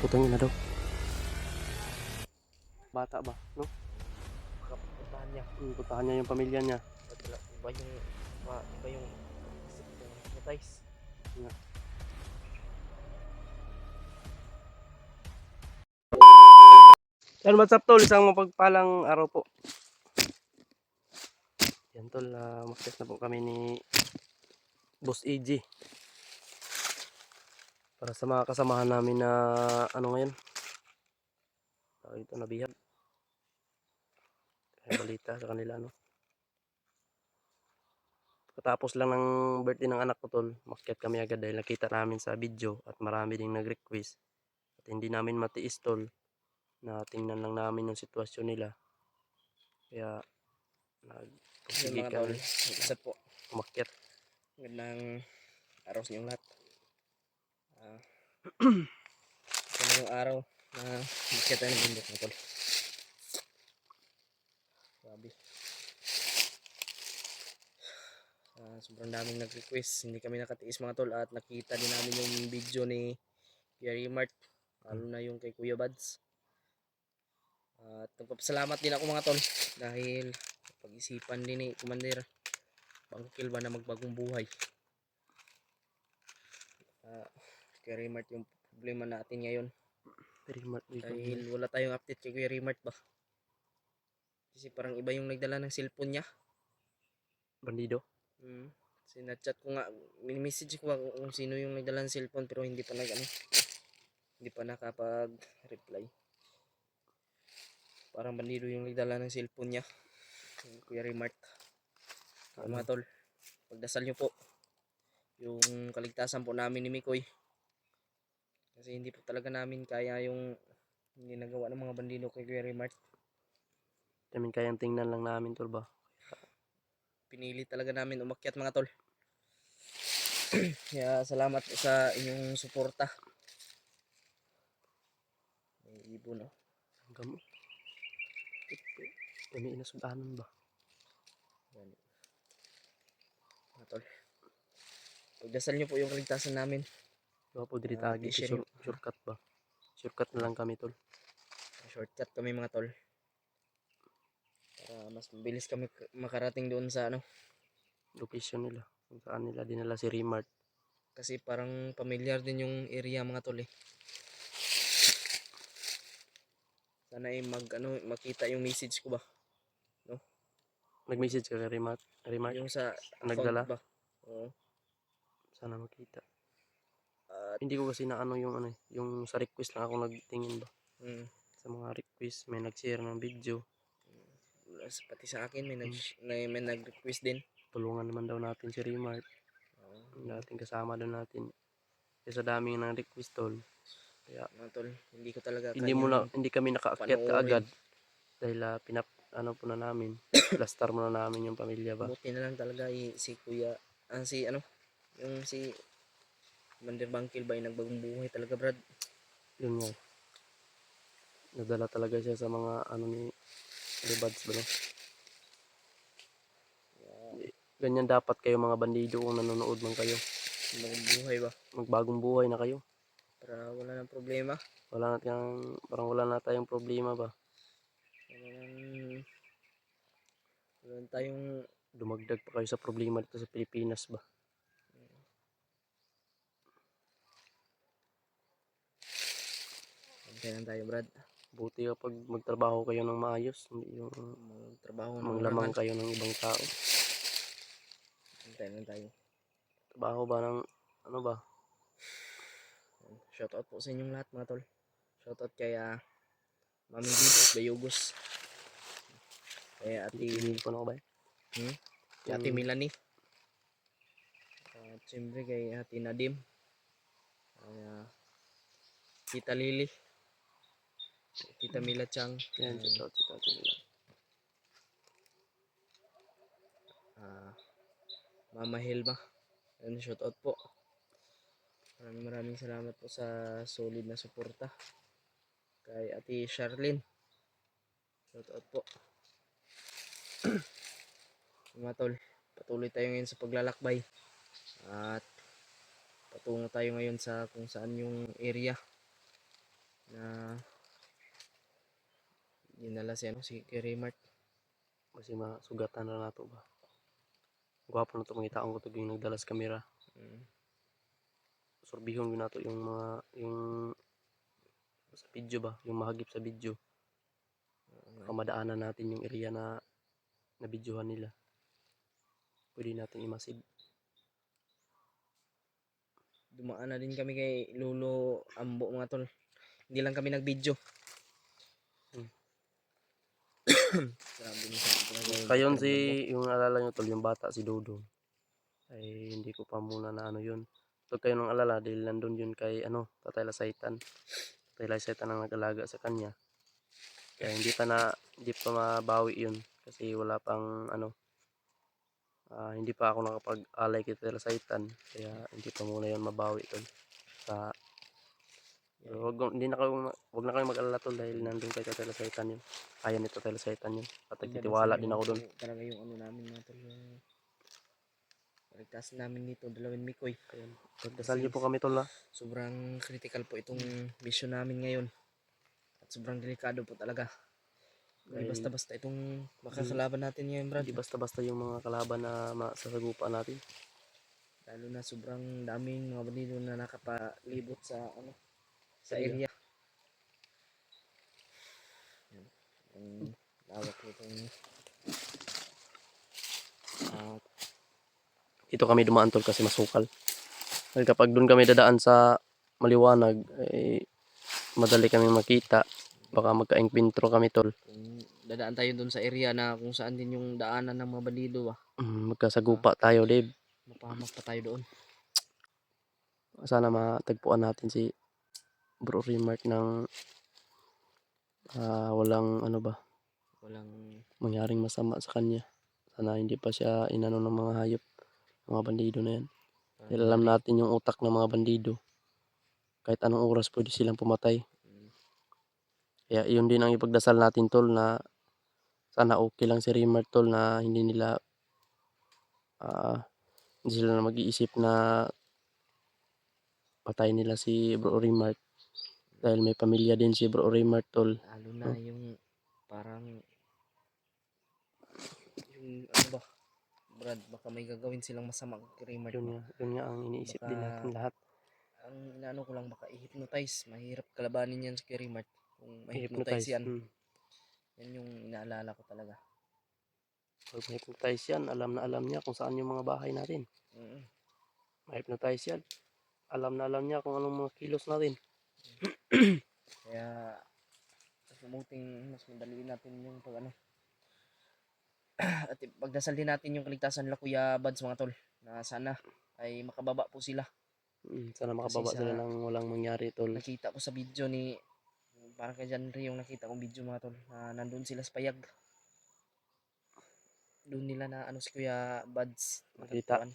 Putang ina daw. Bata ba, no? Kapuntahan niya. Puntahan niya yung pamilya niya. Iba yung isip niya, hypnotize. Yeah. Yan, what's up tol? Isang mapagpalang araw po. Yan tol, makikas na po kami ni Boss AG. Para sa mga kasamahan namin na ano ngayon. Ito nabihag. Kaya balita sa kanila, no? Katapos lang ng birthday ng anak ko tol, makikat kami agad dahil nakita namin sa video at marami ding nag-request. At hindi namin matiis tol na tingnan lang namin yung sitwasyon nila. Kaya Yun nagpusige mga tol, kami isa po. umakyat. Magandang araw sa inyong lahat. Ito na yung araw na magkita tayo ng bundok mga tol. Grabe. Sobrang daming nag-request. Hindi kami nakatiis mga tol at nakita din namin yung video ni Gary Mart. Lalo na yung kay Kuya Bads. At nagpapasalamat din ako mga tol dahil pag-isipan din ni Commander Bangkil ba na magbagong buhay. Kay Remart yung problema natin ngayon dahil wala tayong update kay Kuya Remart ba, kasi parang iba yung nagdala ng cellphone niya. Bandido. Sinachat ko nga, mini-message ko kung sino yung nagdala ng cellphone pero hindi pa hindi pa nakapag-reply. Parang bandido yung nagdala ng cellphone niya, Kuya Remart. Mga tol, pagdasal nyo po yung kaligtasan po namin ni Mikoy, kasi hindi po talaga namin kaya yung ginagawa ng mga bandido kay Kuya Remart. Kami kayang tingnan lang namin tol ba. Pinili talaga namin umakyat mga tol. Kaya salamat sa inyong suporta. May ibon, no? Hanggang mo. Kami inasudanan ba? Yan. Mga tol, pagdasal nyo po yung kaligtasan namin. Ba po diritagi shortcut ba? Shortcut na lang kami tol. Shortcut kami mga tol, para mas mabilis kami makarating doon sa Location nila. Kung saan nila dinala si Remart. kasi parang familiar din yung area mga tol eh. Sana ay makita yung message ko ba, no? Nag-message ka kay Remart? Yung sa account nagdala? ba? Oo. Sana makita. At Hindi ko kasi na yung sa request lang ako nagtingin ba. mm, Sa mga request may nag-share ng video. pati sa akin may nag-request din. Tulungan naman daw natin si Remart. Dating kasama daw natin. Kaya sa daming ng request tol. Kaya Mga tol, hindi ko talaga hindi kami nakaakyat panoorin. kaagad dahil po na namin. Plastar mo na namin yung pamilya ba. Buti na lang talaga si Kuya, yung si Commander Bangkil ba ay nagbagong buhay talaga brad. Yun nga. Nadala talaga siya sa mga ni Libads ba no? Ganyan dapat kayo mga bandido kung nanonood man kayo. Bagong buhay ba? Magbagong buhay na kayo. Para wala nang problema. Parang wala na tayong problema ba. Wala nang tayong Dumagdag pa kayo sa problema dito sa Pilipinas ba. antay lang tayo brad. Buti kapag magtrabaho kayo ng maayos, hindi yung Trabaho ng manglamang orangan. kayo ng ibang tao. Antay lang tayo. Trabaho ba ng ba? Shoutout po sa inyong lahat mga tol. Shoutout kay Mami Dibos Bayugos. Kay Hindi ko na ba? Kay Ate Melanie. At siyempre kay Ate Nadim. Kay Tita Lily. Tita Mila Chang. Yan, shoutout si Tati nila. Mama Helma. And shoutout po. Maraming salamat po sa solid na suporta. Kay Ate Charlene. Shoutout po. Mga tol, patuloy tayo ngayon sa paglalakbay. At patungo tayo ngayon sa kung saan yung area pala si Kuya Raymart. Kasi masugatan na nato ba. Gwapo na to mga taong ko to yung nagdala sa kamera. Mm. Sorbihon yun nato yung mga yung sa video ba, yung mahagip sa video. Kamadaanan natin yung area na nabidyohan nila. Pwede natin i-massive. Dumaan na din kami kay Lolo Ambo mga tol. Hindi lang kami nag-video. Hmm. Grabe na sa Kayon si, yung alala nyo tol, yung bata si Dodong. Ay hindi ko pa muna na ano yun. So kayo nang alala dahil nandun yun kay Tatay Lasaitan. Tatay Lasaitan ang nag-alaga sa kanya. Kaya hindi pa mabawi yun kasi wala pang hindi pa ako nakapag-alay kay Tatay Lasaitan. Kaya hindi pa muna yun mabawi tol. Sa wag na kayo mag-alala tol dahil nandun kay Tatay Lasaitan yun. Kaya ni Tatay Lasaitan yun. At nagtitiwala din ako dun. Talaga yung namin mga tol. Yung paligtas namin dito, dalawin Mikoy. Ayan. Pagdasal niyo po kami tol ha. Sobrang critical po itong mission namin ngayon. At sobrang delikado po talaga. Hindi basta-basta itong makakalaban natin ngayon, Brad. Hindi basta-basta yung mga kalaban na masasagupa natin. Lalo na sobrang daming mga bandido na nakapalibot sa area. Ang lawak nitong Dito kami dumaan tol kasi masukal. Kasi kapag doon kami dadaan sa maliwanag, madali kami makita. Baka magka-enkwentro kami tol. kung dadaan tayo doon sa area na kung saan din yung daanan ng mga bandido, Magkasagupa tayo, Dave. mapahamak pa tayo doon. Sana matagpuan natin si Bro Remark ng walang Walang mangyaring masama sa kanya. Sana hindi pa siya inano ng mga hayop, mga bandido na yan. Dahil alam natin yung utak ng mga bandido. Kahit anong oras pwede silang pumatay. Kaya yun din ang ipagdasal natin tol na sana okay lang si Remark tol na hindi sila na mag-iisip na patay nila si Bro Remark. Dahil may pamilya din si Bro Remark tol. lalo na yung parang yung Brad, baka may gagawin silang masama kay Raymart. Yun nga ang iniisip din natin lahat. Ang inaano ko lang, baka i-hypnotize. Mahirap kalabanin yan sa kay Raymart kung ma-hypnotize I-hypnotize. yan. Yan yung inaalala ko talaga. Pag ma-hypnotize yan, alam na alam niya kung saan yung mga bahay natin. Ma-hypnotize yan. Alam na alam niya kung anong mga kilos natin. Kaya mas madali natin yung at pagdasal din natin yung kaligtasan nila Kuya Bads mga tol, na sana ay makababa po sila. Sana makababa sila ng walang mangyari tol. Nakita ko sa video ni parang kay John Ray yung nakita kong video mga tol, na nandun sila sa payag. Doon nila na si Kuya Bads Nakita. matagpuan.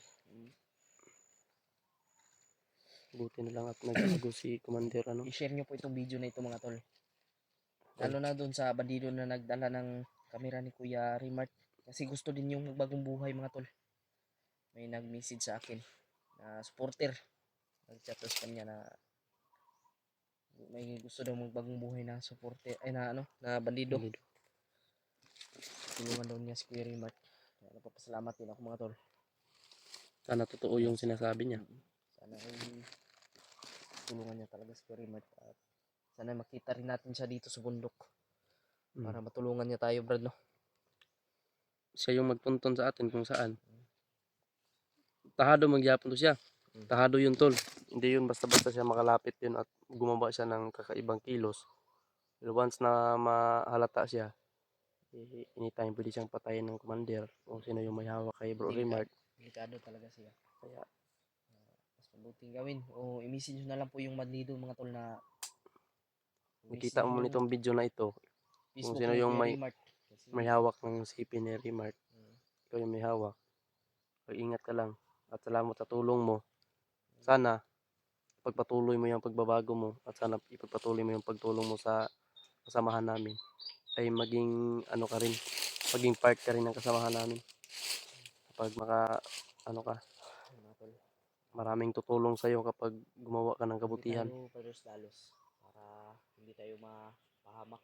Buti na lang at nagtago si Commander I-share nyo po itong video na ito mga tol. Lalo na doon sa bandido na nagdala ng kamera ni Kuya Raymart. Kasi gusto din yung magbagong buhay mga tol. May nag-message sa akin na supporter. Nag-chat sa kanya na may gusto daw magbagong buhay na supporter na bandido. Tulungan daw niya si Kuya Raymart. Napapasalamat din ako mga tol. Sana totoo yung sinasabi niya. Sana ay tulungan niya talaga si Kuya Raymart. At sana makita rin natin siya dito sa bundok. Para matulungan niya tayo, Brad, no? Siya yung magpunton sa atin kung saan. Tahado magyapon to siya. Tahado yun tol. Hindi yun basta-basta siya makalapit yun at gumawa siya ng kakaibang kilos. Pero once na mahalata siya, anytime pwede siyang patayin ng commander kung sino yung may hawak kay Bro Remark. Delikado talaga siya. Kaya mas mabuting gawin o i-message na lang po yung bandido mga tol na nakita mo nitong video na ito kung sino yung may hawak ng CP ni Remark. Ikaw yung may hawak. Pag-ingat ka lang at salamat sa tulong mo. Sana pagpatuloy mo yung pagbabago mo at sana ipagpatuloy mo yung pagtulong mo sa kasamahan namin ay maging ka rin, maging part ka rin ng kasamahan namin. Kapag maraming tutulong sa iyo kapag gumawa ka ng kabutihan. Hindi tayo palos-dalos para hindi tayo mapahamak.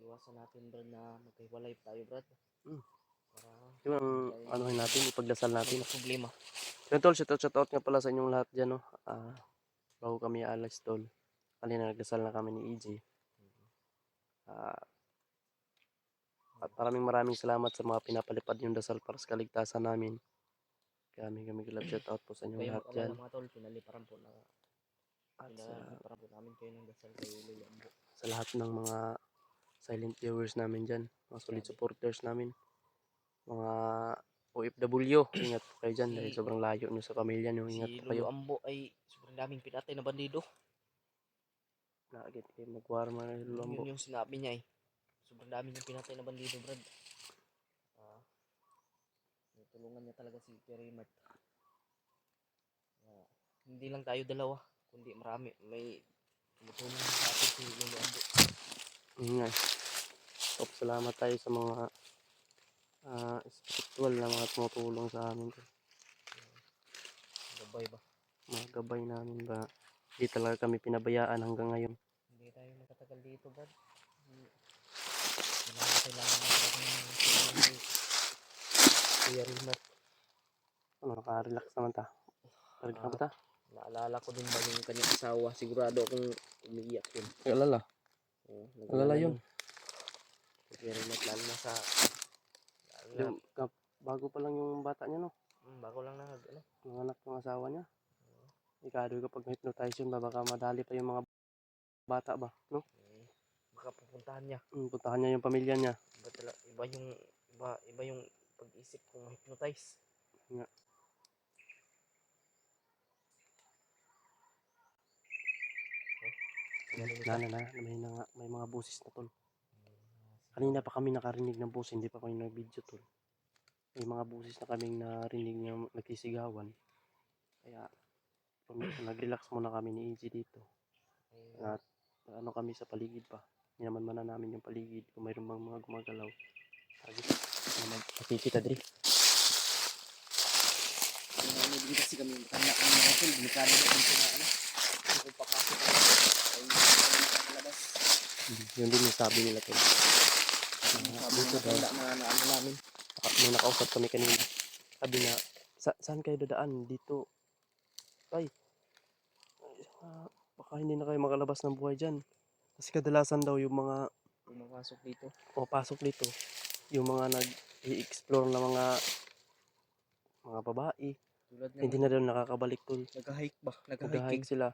iwasan natin Brad na magkahiwalay tayo Brad. Mm. Para Yung anuhin natin, ipagdasal natin. walang problema. Yun tol, shoutout nga pala sa inyong lahat dyan, no? Bago kami alas tol, kanina nagdasal na kami ni EJ. At maraming salamat sa mga pinapalipad yung dasal para sa kaligtasan namin. Kami love shoutout po sa inyong Kayong lahat dyan. mag-alala mga tol, pinaliparan po At namin kayo ng dasal kay Lolo Ambo. sa lahat ng mga silent viewers namin dyan, mga solid supporters namin, mga OFW, ingat po kayo dyan dahil sobrang layo nyo sa pamilya nyo, ingat Si po kayo. Lolo Ambo ay sobrang daming pinatay na bandido. Lagit kayo magwarma na Lumbo. Yun yung sinabi niya eh. Sobrang daming yung pinatay na bandido Brad. Tulungan niya talaga si Kuya Mart. Hindi lang tayo dalawa, kundi marami. May tumutulong sa atin si Lolo Ambo. Ingay. Salamat tayo sa mga spiritual na mga tumutulong sa amin. Gabay ba? Mga gabay namin ba? Hindi talaga kami pinabayaan hanggang ngayon. Hindi tayo makatagal dito Brad. Kailangan natin ng Kuya Mart. Ano, naka-relax naman ta. Talaga ba ta? Naalala ko din ba yung kanyang asawa? Sigurado akong umiiyak yun. Alala. Alala yun. Kuya Mart, lalo na sa... Yung, bago pa lang yung bata niya, no? Bago lang na Yung anak ng asawa niya. Ikado kapag hypnotize yun ba, baka madali pa yung mga bata ba, no? Baka pupuntahan niya. Puntahan niya yung pamilya niya. Iba yung pag-isip kung ma-hypnotize. Nga. May mga busis na tol. Kanina pa kami nakarinig ng busis, hindi pa kami nag-video tol. May mga busis na kaming narinig niya nagkisigawan. Kaya nag-relax muna kami ni EJ dito. At ano kami sa paligid pa. Minaman namin yung paligid kung mayroon bang mga gumagalaw. Makikita diri. Hindi kasi kami matanda ng mga tol. Delikado na dito na ano. Kung papasok ay nakalabas. Yun din yung sabi nila tol. Dito daw. Ano namin. May nakausap kami kanina. Sabi na, saan kayo dadaan? Dito. Ay, baka hindi na kayo makalabas ng buhay dyan. Kasi kadalasan daw yung mga Pumapasok dito. pasok dito, yung mga nag-i-explore na mga babae, Tulad ng hindi na daw nakakabalik tol. nag-hike ba? Nag-hike sila.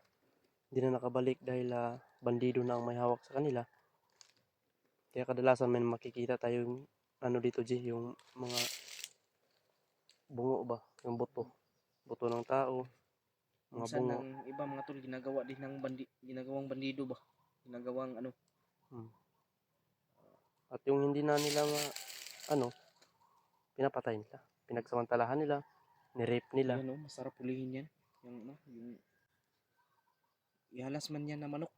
Hindi na nakabalik dahil bandido na ang may hawak sa kanila. Kaya kadalasan may makikita tayong ano dito yung mga bungo ba? Yung buto. Buto ng tao. Mga Minsan bungo. ng iba mga tol ginagawa din ng ginagawang bandido ba? Ginagawang ano? At yung hindi na nila pinapatay nila. Pinagsamantalahan nila. Ni-rape nila. Yan masarap hulihin yan. Yung ihalas man yan na manok.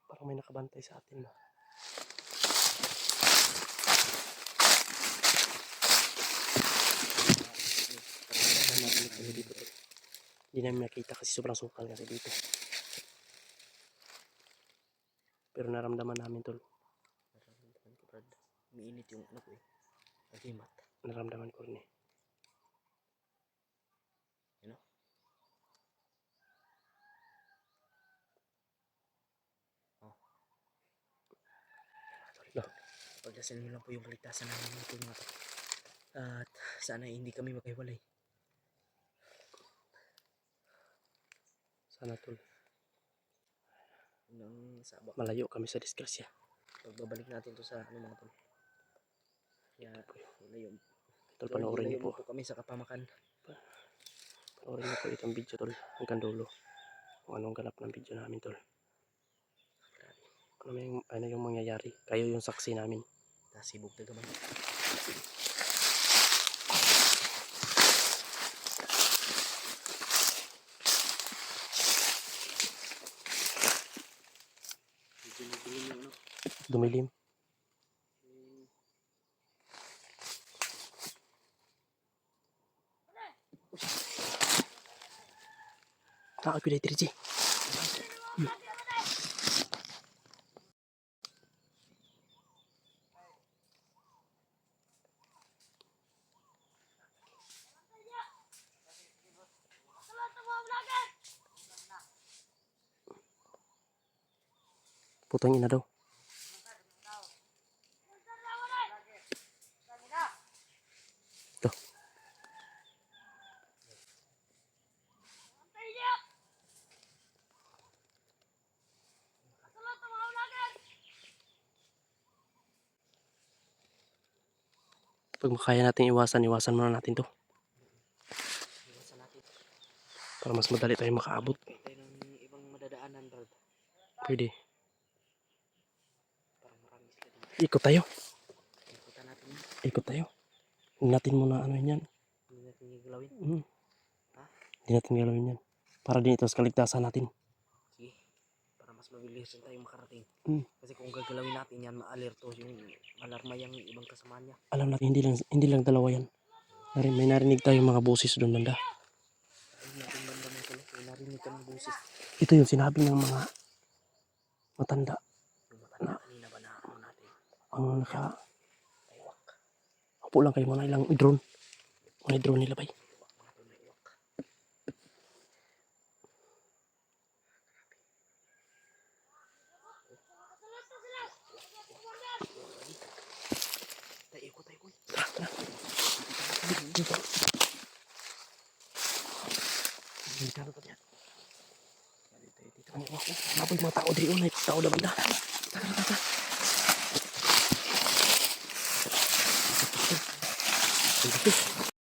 Parang may nakabantay sa atin ba? Hindi namin nakita kasi sobrang sukal kasi dito. Pero naramdaman namin tol. Umiinit yung ano ko eh. Agimat. Naramdaman ko rin eh. Pagdasal nyo lang po yung kaligtasan namin ito mga to. At sana hindi kami maghiwalay. Sana tol. Sabak. Malayo kami sa disgrasya. Pagbabalik natin to sa ano mga tol. Kaya ilayo. Tol, panoorin niyo po. Kami sa kapamakan. Panoorin niyo po itong video tol. Hanggang dulo. Kung anong ganap ng video namin tol. Ano yung mangyayari. Kayo yung saksi namin. Sibog na gaman. Medyo nagbilin yung Dumilim. Ako pinay Triji. Putang ina daw. Ito. Pag makaya natin iwasan muna natin to. Iwasan natin. Para mas madali tayo makaabot. Tayo ng ibang madadaanan, Brad. Pwede. Parang marami sila dito. Ikot tayo. Ikutan natin yun. Ikot tayo. Hindi natin muna ano yan. Hindi natin gigalawin. Ha? Hindi natin galawin yan. Para din ito sa kaligtasan natin. Sige. Para mas mabilis rin tayo makarating. Mm. Kasi kung gagalawin natin yan, ma-alerto yung alarma yung ibang kasama niya. Alam natin hindi lang dalawa yan. May narinig tayong mga boses doon banda. Ayun natin banda mo tuloy. May narinig kami boses. Ito yung sinabi ng mga matanda. Yung matanda kanina ba na ano natin? Ang naka... Iwak. Apo lang kayo muna ilang drone. Mga drone nila bay. Iwak mga tol na iwak. Tayo ikot tayo boy. Dito yan. Dito. Ang mga tao dito. May tao na banda. Tara.